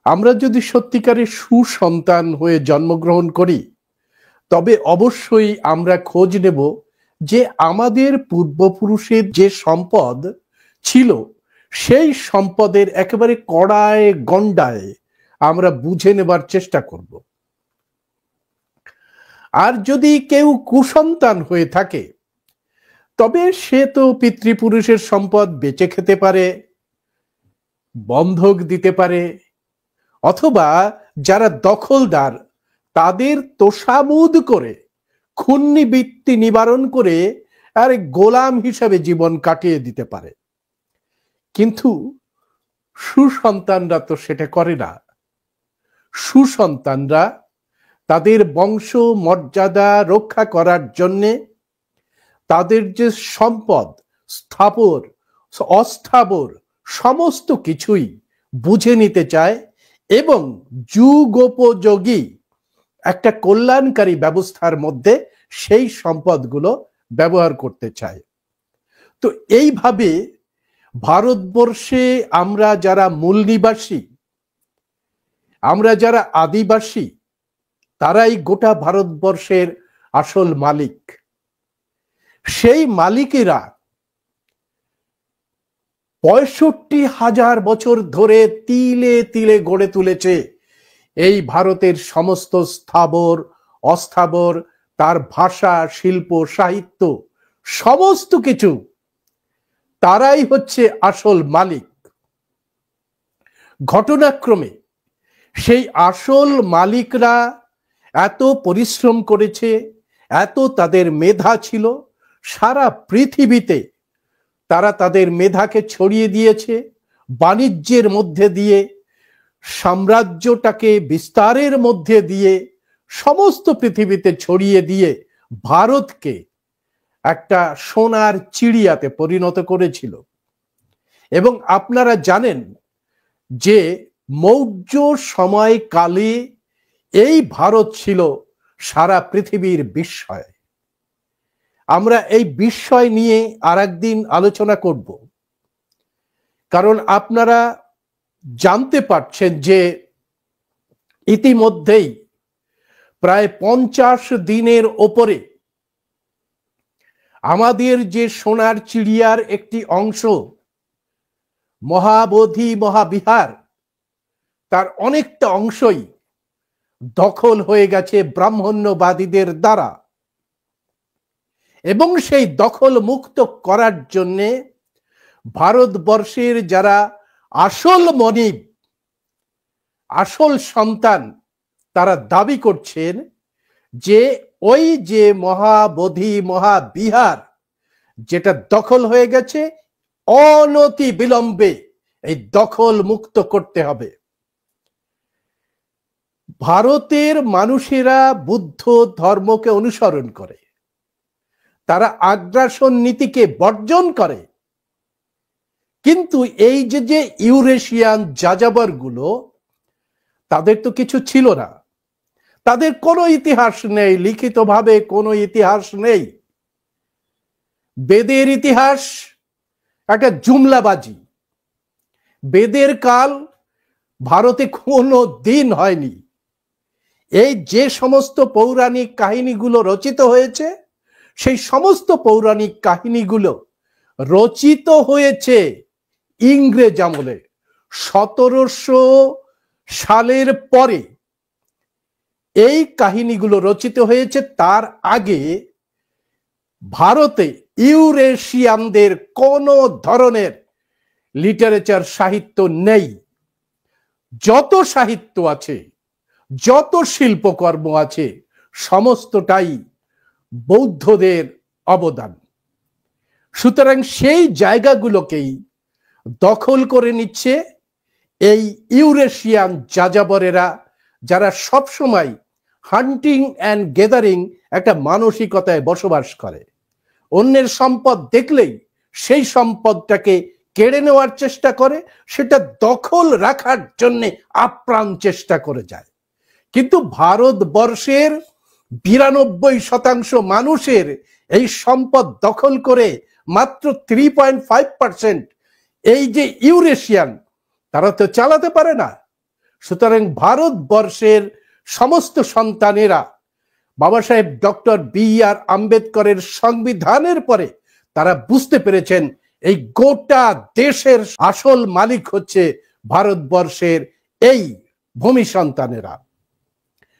আমরা যদি সত্যিকারের সুসন্তান হয়ে জন্মগ্রহণ করি তবে অবশ্যই আমরা খোঁজ নেব যে আমাদের পূর্বপুরুষের যে সম্পদ ছিল সেই সম্পদের একেবারে কড়ায় গণ্ডায় আমরা বুঝে নেবার চেষ্টা করব। আর যদি কেউ কুসন্তান হয়ে থাকে তবে সে তো পিতৃপুরুষের সম্পদ বেচে খেতে পারে, বন্ধক দিতে পারে, অথবা যারা দখলদার তাদের তোষামোদ করে ক্ষুণ্ণবৃত্তি নিবারণ করে আর গোলাম হিসাবে জীবন কাটিয়ে দিতে পারে। কিন্তু সুসন্তানরা তো সেটা করে না। সুসন্তানরা তাদের বংশ মর্যাদা রক্ষা করার জন্যে তাদের যে সম্পদ স্থাবর অস্থাবর সমস্ত কিছুই বুঝে নিতে চায় এবং যুগোপযোগী একটা কল্যাণকারী ব্যবস্থার মধ্যে সেই সম্পদগুলো ব্যবহার করতে চায়। তো এইভাবে ভারতবর্ষে আমরা যারা মূল নিবাসী, আমরা যারা আদিবাসী, তারাই গোটা ভারতবর্ষের আসল মালিক। সেই মালিকেরা ৬৫,০০০ বছর ধরে তিলে তিলে গড়ে তুলেছে এই ভারতের সমস্ত স্থাবর অস্থাবর, তার ভাষা, শিল্প, সাহিত্য, সমস্ত কিছু তারাই হচ্ছে আসল মালিক। ঘটনাক্রমে সেই আসল মালিকরা এত পরিশ্রম করেছে, এত তাদের মেধা ছিল, সারা পৃথিবীতে তারা তাদের মেধাকে ছড়িয়ে দিয়েছে, বাণিজ্যের মধ্যে দিয়ে, সাম্রাজ্যটাকে বিস্তারের মধ্যে দিয়ে, সমস্ত পৃথিবীতে ছড়িয়ে দিয়ে ভারতকে একটা সোনার চিড়িয়াতে পরিণত করেছিল। এবং আপনারা জানেন যে মৌর্য সময়কালে এই ভারত ছিল সারা পৃথিবীর বিস্ময়। আমরা এই বিস্ময় নিয়ে আর একদিন আলোচনা করব, কারণ আপনারা জানতে পারছেন যে ইতিমধ্যেই প্রায় ৫০ দিনের ওপরে আমাদের যে সোনার চিড়িয়ার একটি অংশ মহাবোধি মহাবিহার, তার অনেকটা অংশই দখল হয়ে গেছে ব্রাহ্মণ্যবাদীদের দ্বারা। এবং সেই দখল মুক্ত করার জন্যে ভারতবর্ষের যারা আসল মনিব, আসল সন্তান, তারা দাবি করছেন যে ওই যে মহাবোধি মহাবিহার যেটা দখল হয়ে গেছে, অনতি বিলম্বে এই দখল মুক্ত করতে হবে। ভারতের মানুষেরা বুদ্ধ ধর্মকে অনুসরণ করে, তারা আগ্রাসন নীতিকে বর্জন করে, কিন্তু এই যে ইউরেশিয়ান যাযাবর গুলো, তাদের তো কিছু ছিল না, তাদের কোনো ইতিহাস নেই, লিখিতভাবে কোনো ইতিহাস নেই। বেদের ইতিহাস একটা জুমলাবাজি। বেদের কাল ভারতে কোনো দিন হয়নি। এই যে সমস্ত পৌরাণিক কাহিনীগুলো রচিত হয়েছে, সেই সমস্ত পৌরাণিক কাহিনীগুলো রচিত হয়েছে ইংরেজ আমলে। ১৭০০ সালের পরে এই কাহিনীগুলো রচিত হয়েছে। তার আগে ভারতে ইউরেশিয়ানদের কোনো ধরনের লিটারেচার সাহিত্য নেই। যত সাহিত্য আছে, যত শিল্পকর্ম আছে, সমস্তটাই বৌদ্ধদের অবদান। সুতরাং সেই জায়গাগুলোকেই দখল করে নিচ্ছে এই ইউরেশিয়ান যাযাবরেরা, যারা সবসময় হান্টিং অ্যান্ড গ্যাদারিং একটা মানসিকতায় বসবাস করে। অন্যের সম্পদ দেখলেই সেই সম্পদটাকে কেড়ে নেওয়ার চেষ্টা করে, সেটা দখল রাখার জন্য আপ্রাণ চেষ্টা করে যায়। কিন্তু ভারতবর্ষের ৯২% মানুষের এই সম্পদ দখল করে মাত্র 3.5% এই যে ইউরেশিয়ান, তারা তো চালাতে পারে না। সুতরাং ভারতবর্ষের সমস্ত সন্তানেরা বাবা সাহেব ডক্টর বি.আর. আম্বেদকরের সংবিধানের পরে তারা বুঝতে পেরেছেন এই গোটা দেশের আসল মালিক হচ্ছে ভারতবর্ষের এই ভূমি সন্তানেরা।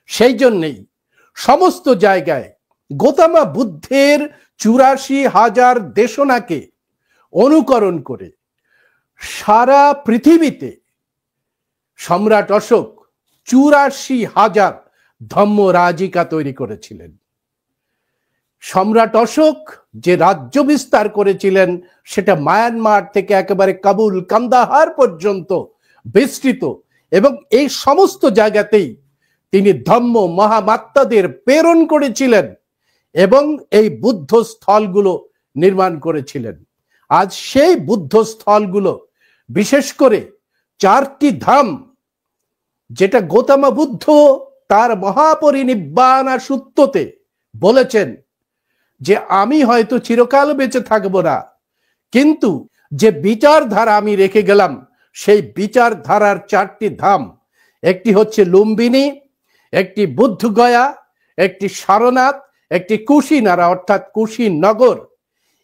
সেই জন্যই সমস্ত জায়গায় গৌতম বুদ্ধের ৮৪,০০০ দেশনাকে অনুকরণ করে সারা পৃথিবীতে সম্রাট অশোক ৮৪,০০০ ধম্মরাজিকা তৈরি করেছিলেন। সম্রাট অশোক যে রাজ্য বিস্তার করেছিলেন সেটা মায়ানমার থেকে একেবারে কাবুল কান্দাহার পর্যন্ত বিস্তৃত, এবং এই সমস্ত জায়গাতেই তিনি ধম্ম মহামাত্মাদের প্রেরণ করেছিলেন এবং এই বুদ্ধ স্থলগুলো নির্মাণ করেছিলেন। আজ সেই বুদ্ধ স্থলগুলো, বিশেষ করে 4টি ধাম, যেটা গৌতম বুদ্ধ তার মহাপরিনিব্বাণা সূত্রতে বলেছেন যে আমি হয়তো চিরকাল বেঁচে থাকবো না, কিন্তু যে বিচারধারা আমি রেখে গেলাম সেই বিচারধারার 4টি ধাম, একটি হচ্ছে লুম্বিনী, একটি বুদ্ধগয়া, একটি সারনাথ, একটি কুশিনারা অর্থাৎ কুশিনগর।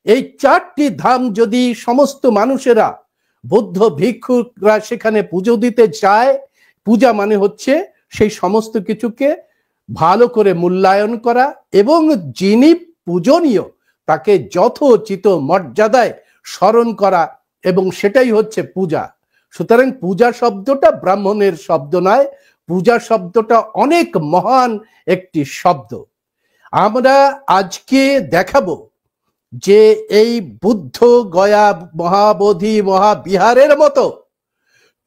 এই 4টি ধাম যদি সমস্ত মানুষেরা, বৌদ্ধ ভিক্ষুকরা সেখানে পুজো দিতে যায়, পূজা মানে হচ্ছে সেই সমস্ত কিছুকে ভালো করে মূল্যায়ন করা এবং যিনি পূজনীয় তাকে যথোচিত মর্যাদায় স্মরণ করা, এবং সেটাই হচ্ছে পূজা। সুতরাং পূজা শব্দটা ব্রাহ্মণের শব্দ নয়, পূজা শব্দটা অনেক মহান একটি শব্দ। আমরা আজকে দেখাবো যে এই বুদ্ধ গয়া মহাবোধি মহাবিহারের মতো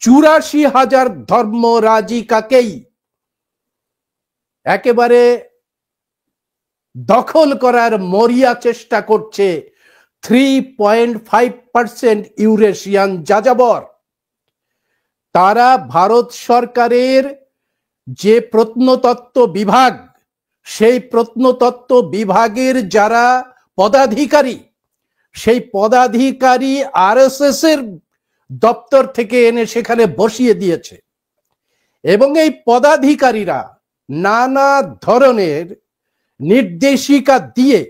৮৪,০০০ ধর্মরাজিকাকেই একেবারে দখল করার মরিয়া চেষ্টা করছে 3.5% ইউরেশিয়ান যাযাবর। তারা ভারত সরকারের যে প্রত্নতত্ত্ব বিভাগ, সেই প্রত্নতত্ত্ব বিভাগের যারা পদাধিকারী, সেই পদাধিকারী আরএসএস এর দপ্তর থেকে এনে সেখানে বসিয়ে দিয়েছে, এবং এই পদাধিকারীরা নানা ধরনের নির্দেশিকা দিয়ে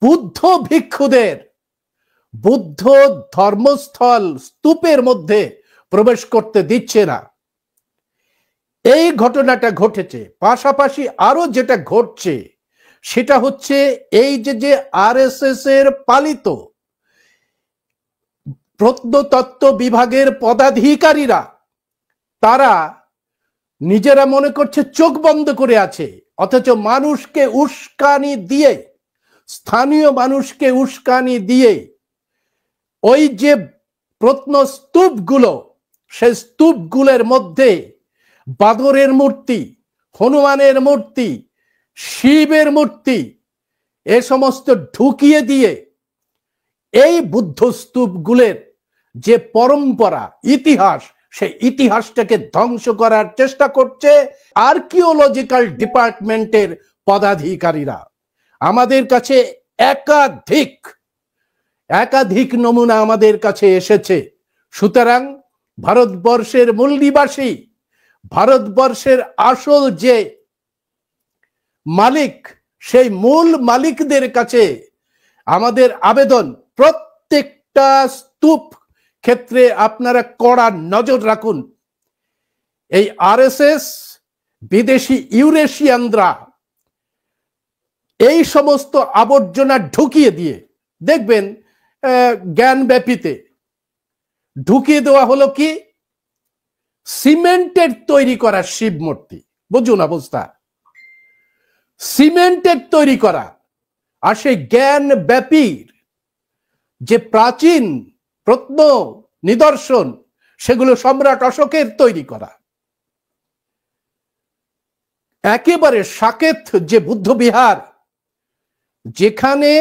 বুদ্ধ ভিক্ষুদের বুদ্ধ ধর্মস্থল স্তূপের মধ্যে প্রবেশ করতে দিচ্ছে না। এই ঘটনাটা ঘটেছে। পাশাপাশি আরো যেটা ঘটছে সেটা হচ্ছে এই যে আরএসএস এর পালিত প্রত্নতত্ত্ব বিভাগের পদাধিকারীরা, তারা নিজেরা মনে করছে চোখ বন্ধ করে আছে, অথচ মানুষকে উস্কানি দিয়ে, স্থানীয় মানুষকে উস্কানি দিয়ে ওই যে প্রত্নস্তূপগুলো, সেই স্তূপগুলোর মধ্যে বাদরের মূর্তি, হনুমানের মূর্তি, শিবের মূর্তি, এ সমস্ত ঢুকিয়ে দিয়ে এই বুদ্ধ স্তূপগুলোর যে পরম্পরা, ইতিহাস, সেই ইতিহাসটাকে ধ্বংস করার চেষ্টা করছে আর্কিওলজিক্যাল ডিপার্টমেন্টের পদাধিকারীরা। আমাদের কাছে একাধিক নমুনা আমাদের কাছে এসেছে। সুতরাং ভারতবর্ষের মূল নিবাসী, ভারতবর্ষের আসল যে মালিক, সেই মূল মালিকদের কাছে আমাদের আবেদন, প্রত্যেকটা স্তূপ ক্ষেত্রে আপনারা কড়া নজর রাখুন। এই আরএসএস, বিদেশি ইউরেশিয়ানরা এই সমস্ত আবর্জনা ঢুকিয়ে দিয়ে, দেখবেন জ্ঞানব্যাপীতে ঢুকিয়ে দেওয়া হলো কি সিমেন্টের তৈরি করা শিব মূর্তি। বুঝুন অবস্থা, সিমেন্টের তৈরি করা। আর সেই জ্ঞানব্যাপীর যে প্রাচীন প্রত্ন নিদর্শন, সেগুলো সম্রাট অশোকের তৈরি করা। একেবারে সাকেত যে বুদ্ধ বিহার, যেখানে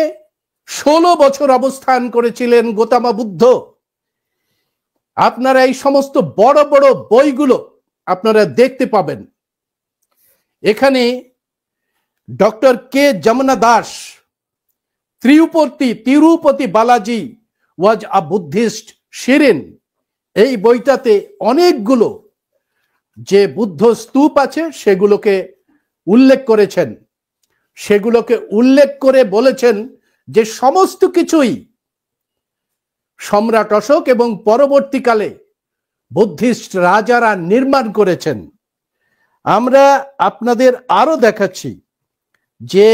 16 বছর অবস্থান করেছিলেন গৌতম বুদ্ধ, আপনারা এই সমস্ত বড় বড় বইগুলো আপনারা দেখতে পাবেন। এখানে ডক্টর কে যমুনা দাস, তিরুপতি বালাজি ওয়াজ আ বুদ্ধিস্ট শিরিন, এই বইটাতে অনেকগুলো যে বুদ্ধ স্তূপ আছে সেগুলোকে উল্লেখ করেছেন, সেগুলোকে উল্লেখ করে বলেছেন যে সমস্ত কিছুই সম্রাট অশোক এবং পরবর্তীকালে বুদ্ধিস্ট রাজারা নির্মাণ করেছেন। আমরা আপনাদের আরো দেখাচ্ছি যে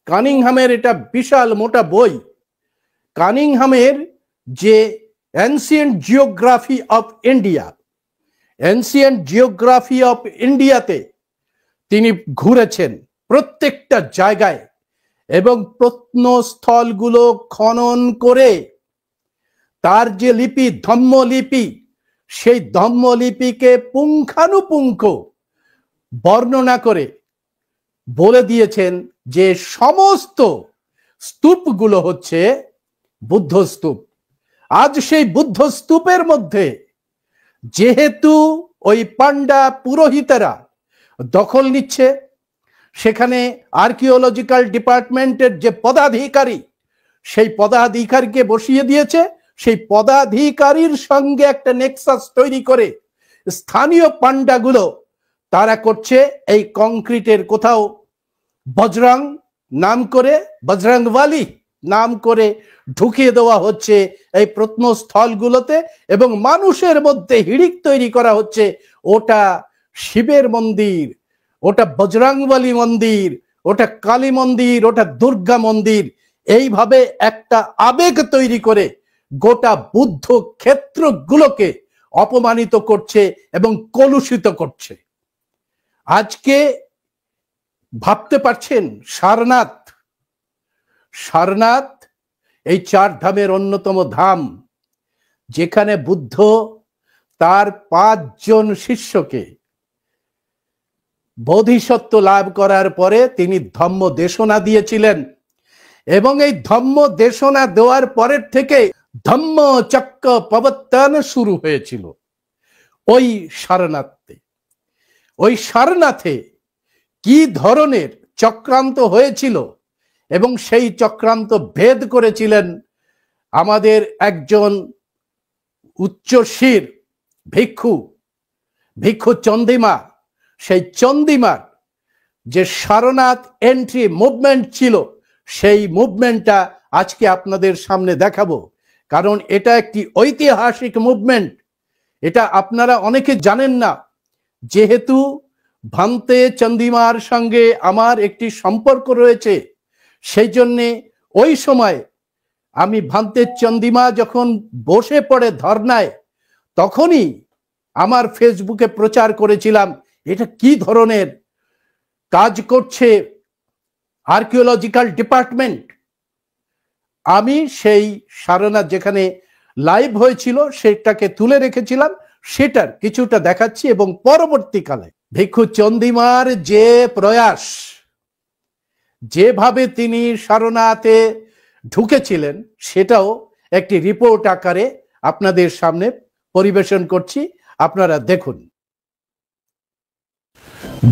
কানিংহামের এটা বিশাল মোটা বই, কানিংহামের যে ancient geography of India, ancient geography of ইন্ডিয়াতে তিনি ঘুরেছেন প্রত্যেকটা জায়গায় এবং প্রত্নস্থলগুলো খনন করে তার যে লিপি ধম্মলিপি, সেই ধম্মলিপিকে পুঙ্খানুপুঙ্খ বর্ণনা করে বলে দিয়েছেন যে সমস্ত স্তূপগুলো হচ্ছে বুদ্ধ স্তূপ। আজ সেই বুদ্ধ স্তূপের মধ্যে যেহেতু ওই পান্ডা পুরোহিতেরা দখল নিচ্ছে, সেখানে আর্কিওলজিক্যাল ডিপার্টমেন্টের যে পদাধিকারী, সেই পদাধিকারীকে বসিয়ে দিয়েছে। সেই পদাধিকারীর সঙ্গে একটা নেক্সাস তৈরি করে স্থানীয় পান্ডাগুলো তারা করছে এই কংক্রিটের কোথাও বজরং নাম করে, বজরংওয়ালি নাম করে ঢুকিয়ে দেওয়া হচ্ছে এই প্রত্নস্থলগুলোতে এবং মানুষের মধ্যে হিড়িক তৈরি করা হচ্ছে ওটা শিবের মন্দির, ওটা বজরংবলী মন্দির, ওটা কালী মন্দির, ওটা দুর্গা মন্দির। এইভাবে একটা আবেগ তৈরি করে গোটা বুদ্ধ ক্ষেত্রগুলোকে অপমানিত করছে এবং কলুষিত করছে। আজকে ভাবতে পারছেন সারনাথ এই 4 ধামের অন্যতম ধাম, যেখানে বুদ্ধ তার 5 জন শিষ্যকে বোধিসত্ত্ব লাভ করার পরে তিনি ধম্ম দেশনা দিয়েছিলেন এবং এই ধম্ম দেশনা দেওয়ার পরের থেকে ধম্ম চক্র প্রবর্তন শুরু হয়েছিল ওই সারনাথে কি ধরনের চক্রান্ত হয়েছিল এবং সেই চক্রান্ত ভেদ করেছিলেন আমাদের একজন উচ্চশির ভিক্ষু চন্দিমা। সেই চন্দিমার যে সারনাথ এন্ট্রি মুভমেন্ট ছিল, সেই মুভমেন্টটা আজকে আপনাদের সামনে দেখাবো, কারণ এটা একটি ঐতিহাসিক মুভমেন্ট। এটা আপনারা অনেকে জানেন না। যেহেতু ভান্তে চন্দিমার সঙ্গে আমার একটি সম্পর্ক রয়েছে, সেই জন্যে ওই সময় আমি ভান্তে চন্দিমা যখন বসে পড়ে ধর্নায়, তখনই আমার ফেসবুকে প্রচার করেছিলাম এটা কি ধরনের কাজ করছে আর্কিওলজিক্যাল ডিপার্টমেন্ট। আমি সেই সারনাথ যেখানে লাইভ হয়েছিল সেটাকে তুলে রেখেছিলাম, সেটার কিছুটা দেখাচ্ছি এবং পরবর্তীকালে ভিক্ষু চন্দিমার যে প্রয়াস, যেভাবে তিনি সারনাথে ঢুকেছিলেন, সেটাও একটি রিপোর্ট আকারে আপনাদের সামনে পরিবেশন করছি, আপনারা দেখুন।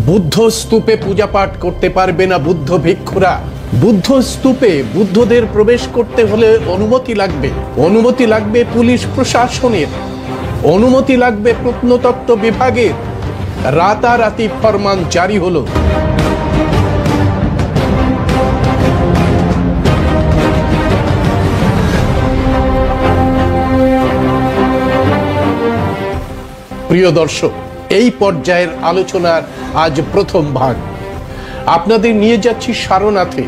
বুদ্ধ স্তূপে পূজা পাঠ করতে পারবে না বুদ্ধ ভিক্ষুরা। বুদ্ধ স্তূপে বুদ্ধদের প্রবেশ করতে হলে অনুমতি লাগবে পুলিশ প্রশাসনের, অনুমতি লাগবে প্রত্নতত্ত্ব বিভাগের। রাতারাতি ফরমান জারি হলো। প্রিয় দর্শক, এই পর্যায়ের আলোচনার আজ প্রথম ভাগ আপনাদের নিয়ে যাচ্ছি সারনাথে,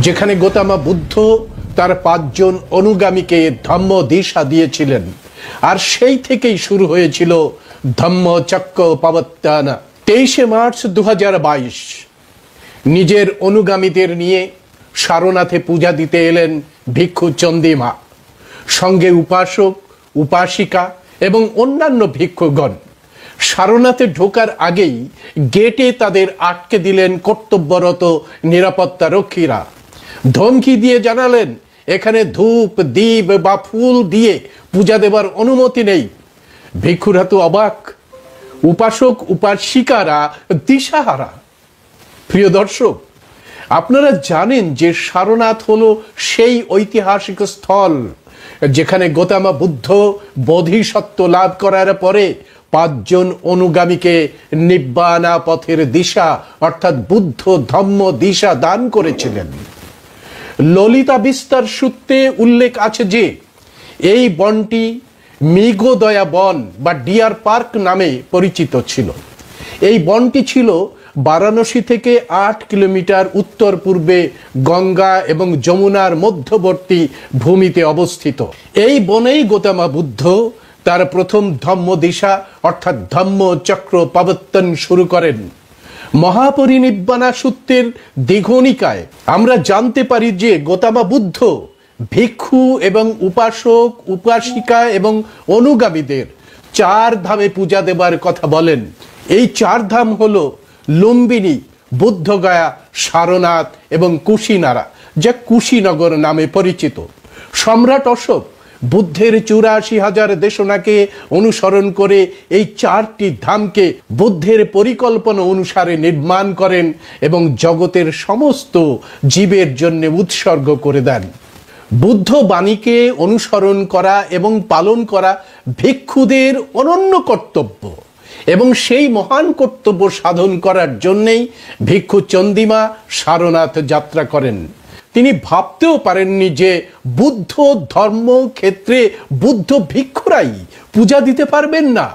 যেখানে গৌতম বুদ্ধ তার 5 জন অনুগামীকে ধম্ম দিশা দিয়েছিলেন। আর সেই থেকেই শুরু হয়েছিল ধম্ম চক্র প্রবর্তন। 23 মার্চ 2022 নিজের অনুগামীদের নিয়ে সারনাথে পূজা দিতে এলেন ভিক্ষু চন্দিমা, সঙ্গে উপাসক, উপাসিকা এবং অন্যান্য ভিক্ষুগণ। সারনাথে ঢোকার আগেই গেটে তাদের আটকে দিলেন কর্তব্যরত নিরাপত্তা রক্ষীরা। ধমকি দিয়ে জানালেন এখানে ধূপ দীপ বা ফুল দিয়ে পূজা দেবার অনুমতি নেই। ভিক্ষুরা তো অবাক, উপাসক উপাসিকারা দিশাহারা। প্রিয় দর্শক, আপনারা জানেন যে সারনাথ হলো সেই ঐতিহাসিক স্থল যেখানে গৌতম বুদ্ধ বোধিসত্ত্ব লাভ করার পরে 5 জন অনুগামীকে নিব্বানা পথের দিশা অর্থাৎ বুদ্ধ ধম্ম দিশা দান করেছিলেন। ললিতা বিস্তার সূত্রে উল্লেখ আছে যে এই বনটি মৃগদয়া বন বা ডিয়ার পার্ক নামে পরিচিত ছিল। এই বনটি ছিল বারাণসী থেকে 8 কিলোমিটার উত্তর পূর্বে গঙ্গা এবং যমুনার মধ্যবর্তী ভূমিতে অবস্থিত। এই বনেই গৌতম বুদ্ধ তার প্রথম ধম্ম দিশা অর্থাৎ ধম্ম চক্র প্রবর্তন শুরু করেন। মহাপরিনিব্বাণা সূত্রের দ্বিঘনিকায় আমরা জানতে পারি যে গৌতম বুদ্ধ ভিক্ষু এবং উপাসক উপাসিকা এবং অনুগামীদের 4 ধামে পূজা দেবার কথা বলেন। এই 4 ধাম হলো লুম্বিনী, বুদ্ধগয়া, সারনাথ এবং কুশিনারা, যা কুশীনগর নামে পরিচিত। সম্রাট অশোক বুদ্ধের 84,000 দেশনাকে অনুসরণ করে এই 4টি ধামকে বুদ্ধের পরিকল্পনা অনুসারে নির্মাণ করেন এবং জগতের সমস্ত জীবের জন্য উৎসর্গ করে দেন। বুদ্ধ বাণীকে অনুসরণ করা এবং পালন করা ভিক্ষুদের অনন্য কর্তব্য এবং সেই মহান কর্তব্য সাধন করার জন্যেই ভিক্ষু চন্দিমা সারনাথ যাত্রা করেন। তিনি ভাবতেও পারেননি যে বুদ্ধ ধর্ম ক্ষেত্রে বুদ্ধ ভিক্ষুরাই পূজা দিতে পারবেন না।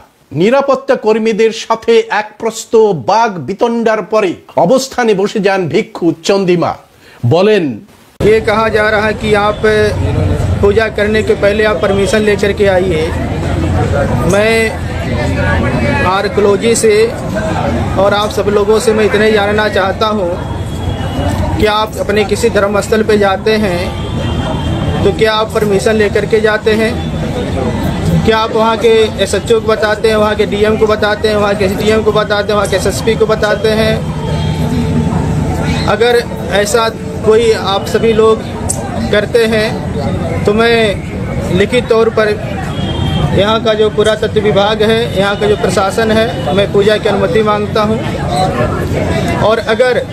নিরাপত্তা কর্মীদের সাথে এক প্রস্ত বাঘ বিতণ্ডার পরে অবস্থানে বসে যান ভিক্ষু চন্দিমা। বলেন, ये कहा जा रहा है कि आप पूजा करने के पहले आप परमिशन लेकर के आइए। मैं आर्कियोलॉजी से और आप सब लोगों से मैं इतने जानना चाहता हूँ कि आप अपने किसी धर्म स्थल पे जाते हैं तो क्या आप परमिशन लेकर के जाते हैं? क्या आप वहाँ के SHO को बताते हैं, वहाँ के DM को बताते हैं, वहाँ के SDM को बताते हैं, वहाँ के SSP को बताते हैं? अगर ऐसा कोई आप सभी लोग करते हैं तो मैं लिखित तौर पर यहाँ का जो पुरातत्व विभाग है, यहाँ का जो प्रशासन है, मैं पूजा की अनुमति मांगता हूँ। और अगर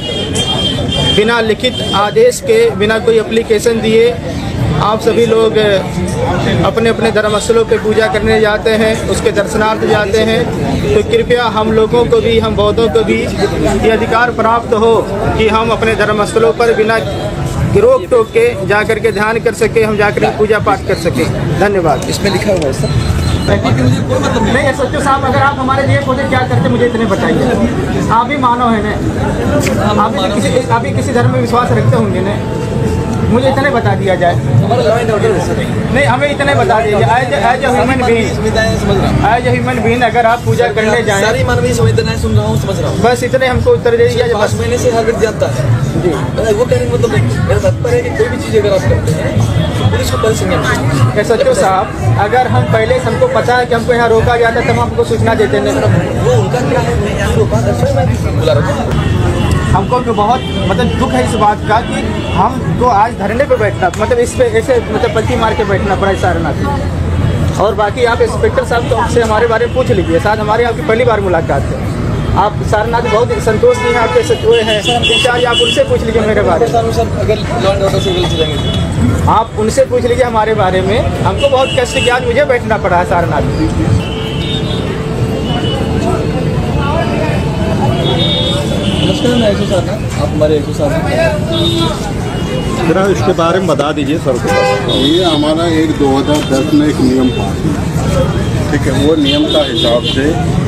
बिना लिखित आदेश के, बिना कोई एप्लीकेशन दिए आप सभी लोग अपने अपने धर्मस्थलों पे पूजा करने जाते हैं, उसके दर्शनार्थ जाते हैं, तो कृपया हम लोगों को भी, हम बौद्धों को भी ये अधिकार प्राप्त हो कि हम अपने धर्मस्थलों पर बिना रोक टोक के जाकर के ध्यान कर सके, हम जाकर पूजा पाठ कर सके। धन्यवाद। इसमें लिखा हुआ है सर। नहीं SHO साहब, अगर आप हमारे लिए खुद क्या करते मुझे इतने बताइए। आप भी मानव है ना, आप भी किसी धर्म में विश्वास रखते होंगे ना, मुझे इतने बता दिया जाए। नहीं, हमें इतने बता दीजिए एज ए ह्यूमन बीइंग अगर आप पूजा करने जाएं, सारी मानवीय संवेदनाएं सुन रहा हूँ, समझ रहा हूँ। बस इतने हमको उत्तर दे दीजिए। 5 महीने से हर व्यक्ति जाता है जी, वो कहने का मतलब नहीं। मेरा तात्पर्य है कि कोई भी चीज़ अगर आप करते हैं तो पुलिस को पहले संज्ञान। SHO साहब, अगर हम पहले से हमको पता है कि हमको यहाँ रोका जाता है तब हमको सूचना देते हैं। वो उनका क्या है, मैं यहाँ रोका, दर्शन मैं बुला रहा हूँ। हमको तो बहुत मतलब दुख है इस बात का कि हमको आज धरने पे बैठना, मतलब इस पे ऐसे मतलब पलटी मार के बैठना पड़ा सारनाथ। और बाकी आप इंस्पेक्टर साहब तो आपसे हमारे बारे में पूछ लीजिए, शायद हमारी आपकी पहली बार मुलाकात है। आप सारनाथ बहुत संतोष जी हैं, आपके SHO हैं इंचार्ज, आप उनसे पूछ लीजिए मेरे बारे में। अगर लॉ एंड ऑर्डर से गलत जाएंगे आप उनसे पूछ लीजिए हमारे बारे में। हमको बहुत कष्ट किया, आज मुझे बैठना पड़ा है सारनाथ। नमस्कार, मैं SHO साहब, आप हमारे SHO साहब जरा इसके बारे में बता दीजिए सर को। ये हमारा एक 2010 में एक नियम पास हुआ, ठीक है। वो नियम का हिसाब से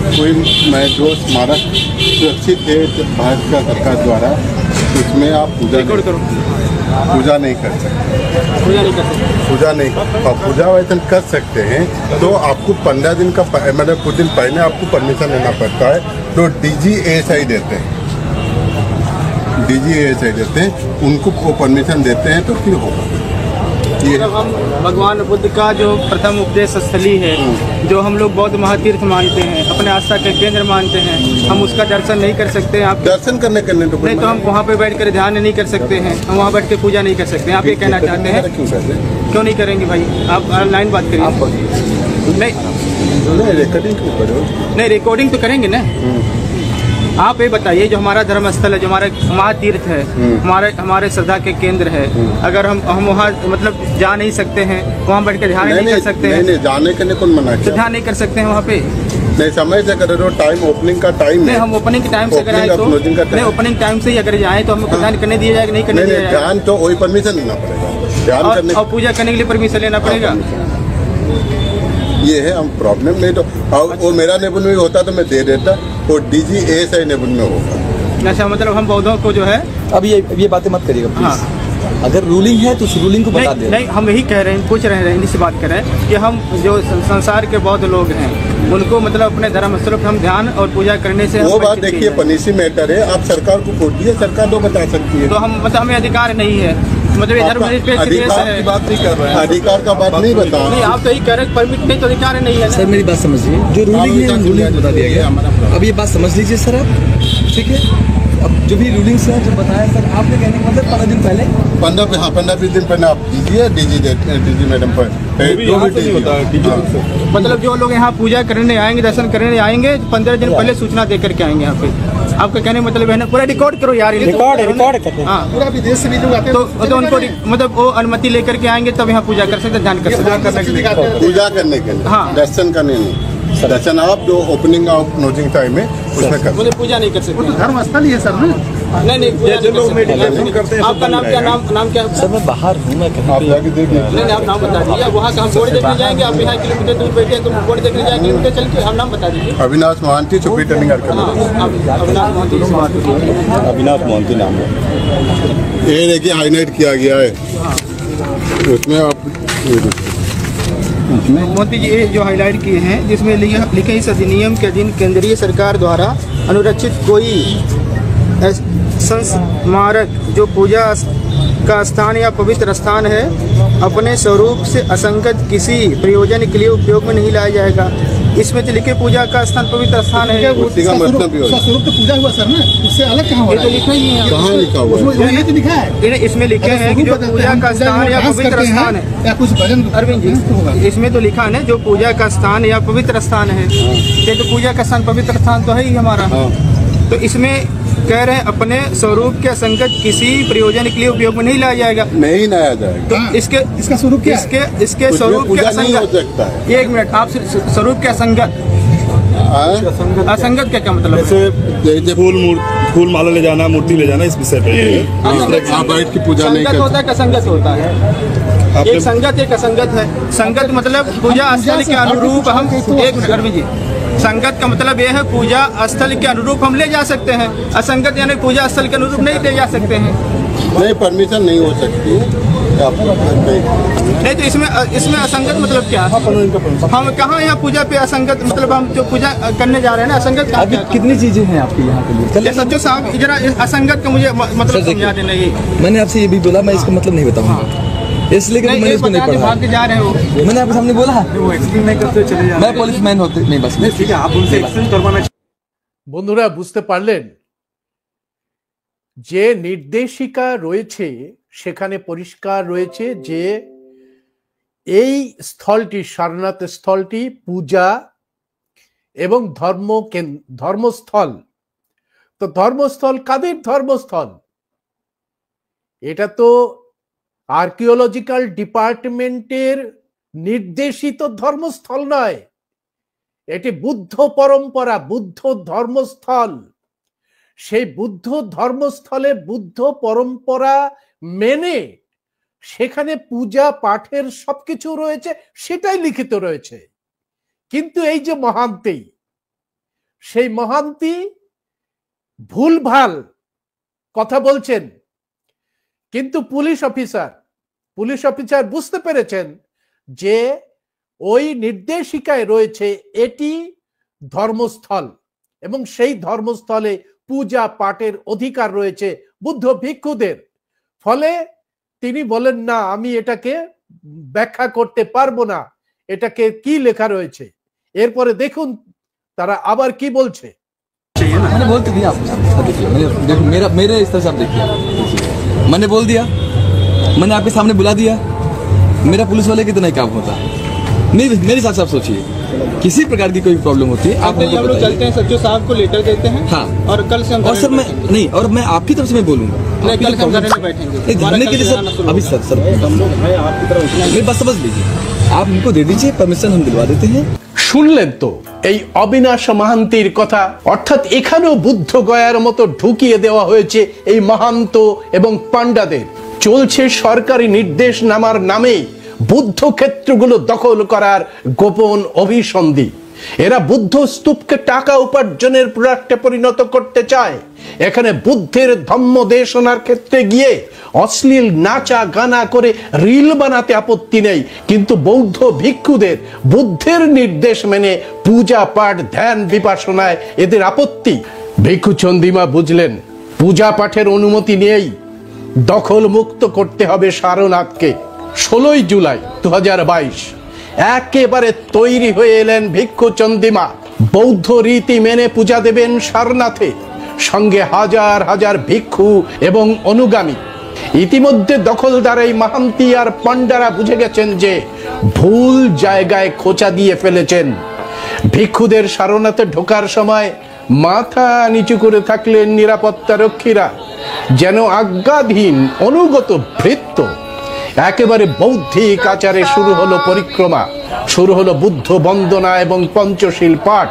कोई मैं जो स्मारक सुरक्षित है भारत का सरकार द्वारा, उसमें आप पूजा नहीं कर सकते। पूजा वैसे कर सकते हैं तो आपको 15 दिन का मतलब कुछ दिन पहले आपको परमिशन लेना पड़ता है। तो DGASI देते हैं, उनको वो परमिशन देते हैं तो फिर होगा। ये हम भगवान बुद्ध का जो प्रथम उपदेश स्थली है, जो हम लोग बौद्ध महातीर्थ मानते हैं, अपने आस्था के केंद्र मानते हैं, हम उसका दर्शन नहीं कर सकते हैं। आप दर्शन करने तो नहीं तो हम वहाँ पे बैठ कर ध्यान नहीं कर सकते हैं, हम वहाँ बैठ के पूजा नहीं कर सकते हैं। आप ये कहना चाहते हैं? क्यों नहीं करेंगे भाई, आप ऑनलाइन बात करिए। नहीं रिकॉर्डिंग क्यों करो? नहीं, रिकॉर्डिंग तो करेंगे ना। आप ये बताइए, जो हमारा धर्म स्थल है, जो हमारा महातीर्थ है, हमारे श्रद्धा के केंद्र है, अगर हम वहाँ मतलब जा नहीं सकते हैं, वहाँ बैठ के ध्यान नहीं कर सकते हैं? नहीं, जाने के लिए कौन मना किया? ध्यान नहीं कर सकते हैं वहाँ पे? नहीं, समय से कर रहे हो, टाइम ओपनिंग का टाइम नहीं, हम ओपनिंग के टाइम से कराए तो नहीं, ओपनिंग टाइम से ही अगर जाए तो हमको ध्यान करने दिया जाएगा, नहीं करने दिया जाएगा? ध्यान तो वही परमिशन लेना पड़ेगा, ध्यान करने और पूजा करने के लिए परमिशन लेना पड़ेगा। ये है हम प्रॉब्लम। नहीं तो वो मेरा निबुन में होता तो मैं दे देता, वो डीजी एएसआई निबुन में होगा। अच्छा, मतलब हम बौद्धों को जो है अब ये बातें मत करिएगा प्लीज। अगर रूलिंग है तो उस रूलिंग को बता दे। नहीं, हम यही कह रहे हैं, पूछ रहे हैं, इसी बात कर रहे हैं कि हम जो संसार के बौद्ध लोग हैं उनको मतलब अपने धर्म स्थल पर हम ध्यान और पूजा करने से वो बात देखिए, पॉलिसी मैटर है, आप सरकार को पूछिए, सरकार तो बता सकती है। तो हम मतलब हमें अधिकार नहीं है, मतलब ये धर्मनिरपेक्ष देश है। बात नहीं कर रहे हैं, अधिकार का बात नहीं बता। नहीं, आप तो यही कह रहे हैं परमिट नहीं तो अधिकार नहीं है। सर मेरी बात समझिए, जो रूलिंग है रूलिंग बता दिया गया। अब ये बात समझ लीजिए सर आप, ठीक है? अब जो भी रूलिंग है जो बताया सर आपने, कहने का मतलब 15 दिन पहले 15-20 दिन पहले आप दीजिए डीजी मैडम पर। मतलब जो लोग यहाँ पूजा करने आएंगे, दर्शन करने आएंगे, 15 दिन पहले सूचना दे करके आएंगे यहाँ पे। आपका कहने का मतलब है ना, पूरा रिकॉर्ड करो यार, रिकॉर्ड करते हैं। हाँ, पूरा विदेश से भी लोग आते हैं तो उनको मतलब वो अनुमति लेकर के आएंगे तब यहाँ पूजा कर सकते, ध्यान कर सकते, पूजा करने के लिए। हाँ, दर्शन करने नहीं, दर्शन आप जो ओपनिंग और क्लोजिंग टाइम है उसमें कर, मतलब पूजा नहीं कर सकते। धर्म स्थल ही है सर ना। नहीं, आपका नाम क्या? नाम क्या? सर मैं बाहर हूँ, मैं आप जाके देखिए। नहीं, आप नाम बता दीजिए। वहाँ का हम बोर्ड देखने जाएंगे, आप यहाँ किलोमीटर दूर बैठे तो बोर्ड देखने जाएंगे, किलोमीटर चल के आप नाम बता दीजिए। अविनाश मोहंती, छुपी टर्निंग अविनाश मोहंती नाम है। ये देखिए हाईलाइट किया गया है उसमें, आप मोदी जी ये जो हाईलाइट किए हैं, जिसमें लिखे इस अधिनियम के अधीन केंद्रीय सरकार द्वारा अनुरक्षित कोई स्मारक जो पूजा का स्थान या पवित्र स्थान है, अपने स्वरूप से असंगत किसी प्रयोजन के लिए उपयोग में नहीं लाया जाएगा। इसमें तो लिखे पूजा का स्थान पवित्र स्थान है, उसी का मतलब भी होगा। स्वरूप तो पूजा हुआ सर ना, उससे अलग कहाँ हो ये रहा तो है? लिखा ही है, कहाँ लिखा हुआ है? ये तो लिखा है, इसमें लिखे हैं कि जो पूजा का स्थान या पवित्र स्थान है, या कुछ भजन। अरविंद जी, इसमें तो लिखा है ना जो पूजा का स्थान या पवित्र स्थान है, ये तो पूजा का स्थान पवित्र स्थान तो है ही हमारा। तो इसमें कह रहे हैं अपने स्वरूप के असंगत किसी प्रयोजन के लिए उपयोग में नहीं लाया जाएगा, नहीं लाया जाएगा। तो इसका स्वरूप क्या है? इसके स्वरूप के असंगत, एक मिनट, आप स्वरूप के असंगत, असंगत क्या मतलब? जैसे फूल माला ले जाना, मूर्ति ले जाना, इस विषय पे आप बैठ की पूजा नहीं संगत होता है, असंगत होता है। एक संगत एक असंगत है। संगत मतलब पूजा स्थल के अनुरूप हम, एक मिनट अरविंद जी, संगत का मतलब यह है पूजा स्थल के अनुरूप हम ले जा सकते हैं, असंगत यानी पूजा स्थल के अनुरूप नहीं ले जा सकते हैं। नहीं, परमिशन नहीं हो सकती नहीं, तो इसमें असंगत मतलब क्या है? हम कहाँ यहाँ पूजा पे असंगत मतलब हम जो पूजा करने जा रहे हैं ना, असंगत का अभी कितनी चीजें हैं आपके यहाँ के लिए? सच्चो साहब जरा असंगत का मुझे मतलब समझा देना। ये मैंने आपसे ये भी बोला, मैं इसका मतलब नहीं बताऊंगा, इसलिए कि मैंने इसको नहीं पढ़ा। भाग के जा रहे हो, मैंने आपके सामने बोला, मैं पुलिस मैन होते नहीं, बस ठीक है, आप उनसे। বন্ধুরা বুঝতে পারলেন যে নির্দেশিকা রয়েছে সেখানে পরিষ্কার রয়েছে যে এই স্থলটি, সারনাথ স্থলটি পূজা এবং ধর্মস্থল। তো ধর্মস্থল কাদের ধর্মস্থল? এটা তো আর্কিওলজিক্যাল ডিপার্টমেন্টের নির্দেশিত ধর্মস্থল নয়, এটি বুদ্ধ পরম্পরা, বুদ্ধ ধর্মস্থল। সেই বুদ্ধ ধর্মস্থলে বুদ্ধ পরম্পরা মেনে সেখানে পূজা পাঠের সবকিছু রয়েছে, সেটাই লিখিত রয়েছে। কিন্তু এই যে মহান্তি, সেই মহান্তি ভুলভাল কথা বলছেন। কিন্তু পুলিশ অফিসার বুঝতে পেরেছেন যে ওই নির্দেশিকায় রয়েছে এটি ধর্মস্থল এবং সেই ধর্মস্থলে পূজা পাঠের অধিকার রয়েছে বুদ্ধ ভিক্ষুদের। ফলে তিনি বলেন না আমি এটাকে ব্যাখ্যা করতে পারবো না, এটাকে কি লেখা রয়েছে। এরপরে দেখুন তারা আবার কি বলছে। मैंने बोल दिया आपको, देखिए मेरे इस तरह से आप देखिए, मैंने बोल दिया, मैंने आपके सामने बुला दिया, मेरा पुलिस वाले कितना काम होता है। मेरे हिसाब से आप सोचिए, किसी प्रकार की कोई प्रॉब्लम होती है आप हम हमको लोग बताइए। चलते हैं, सचिव साहब को लेटर देते हैं। हाँ। और कल से हम और सर धरने मैं पे बैठेंगे। नहीं, और मैं आपकी तरफ से मैं बोलूंगा नहीं, आपकी कल जो से हम धरने प्रॉब्लम- पे बैठेंगे। नहीं, हमारा धरने कल के लिए से जाना सर शुरू अभी होगा। सर मेरी बात समझ लीजिए, आप हमको दे दीजिए परमिशन, हम दिलवा देते हैं। শুনলেন তো এই অবিনাশ মাহান্তির কথা। অর্থাৎ এখানেও বুদ্ধ গয়ার মতো ঢুকিয়ে দেওয়া হয়েছে এই মাহান্ত এবং পান্ডাদের। চলছে সরকারি নির্দেশনামার নামে বুদ্ধ ক্ষেত্রগুলো দখল করার গোপন অভিসন্ধি। এরা বুদ্ধ স্তূপকে টাকা উপার্জনের প্রোডাক্টে পরিণত করতে চায়। এখানে বুদ্ধের ধম্ম দেশনার ক্ষেত্রে গিয়ে অশ্লীল নাচা গানা করে রিল বানাতে আপত্তি নেই, কিন্তু বৌদ্ধ ভিক্ষুদের বুদ্ধের নির্দেশ মেনে পূজা পাঠ ধ্যান বিপাসনায় এদের আপত্তি। ভিক্ষু চন্দিমা বুঝলেন পূজা পাঠের অনুমতি নিয়েই দখল মুক্ত করতে হবে সারনাথকে। 16 জুলাই 2022 একেবারে তৈরি হয়ে এলেন ভিক্ষু চন্দিমা। বৌদ্ধ রীতি মেনে পূজা দেবেন সারনাথে, সঙ্গে হাজার হাজার ভিক্ষু এবং অনুগামী। ইতিমধ্যে দখলদার এই মাহান্তি আর পান্ডারা বুঝে গেছেন যে ভুল জায়গায় খোঁচা দিয়ে ফেলেছেন। ভিক্ষুদের সারনাথে ঢোকার সময় মাথা নিচু করে থাকলেন নিরাপত্তা রক্ষীরা, যেন আজ্ঞাধীন অনুগত ভৃত্য। একেবারে বৌদ্ধিক আচারে শুরু হলো পরিক্রমা, শুরু হলো বুদ্ধ বন্দনা এবং পঞ্চশীল পাঠ।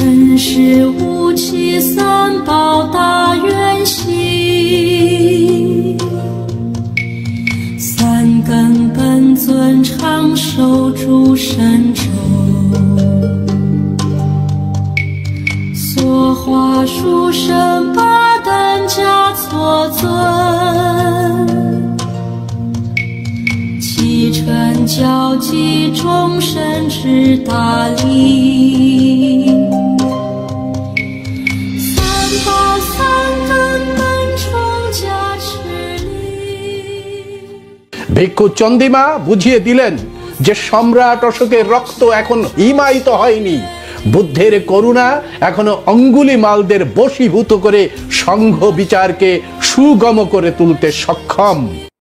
真是无期三宝大愿行，三根本尊长寿诸神咒，所化殊胜八等加错尊，启程教济众生之大利。ভিক্ষু চন্দিমা বুঝিয়ে দিলেন যে সম্রাট অশোকের রক্ত এখন হিমায়িত হয়নি। বুদ্ধের করুণা এখনো অঙ্গুলিমালদের বশীভূত করে সংঘ বিচারকে সুগম করে তুলতে সক্ষম।